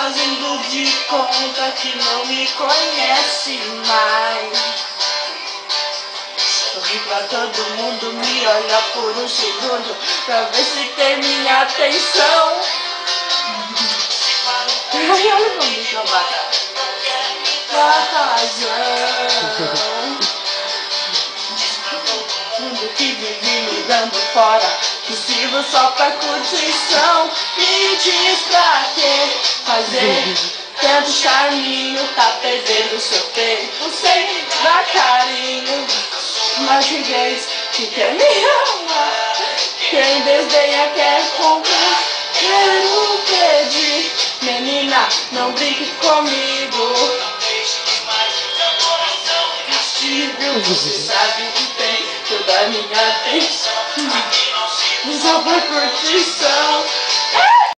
fazendo de conta que não me conhece mais. Sorri pra todo mundo, me olha por um segundo pra ver se tem minha atenção. Ai, olha o nome da vaca. A razão. Mundo que vive me dando fora, que sirvo só pra curtição. Me diz pra que fazer tanto charminho, tá perdendo seu tempo sem dar carinho. Mas ninguém que quer me amar, quem desdenha quer comprar. Quero pedir, menina, não brinque comigo. Castigo, você sabe que tem toda a minha atenção. Só por curtição.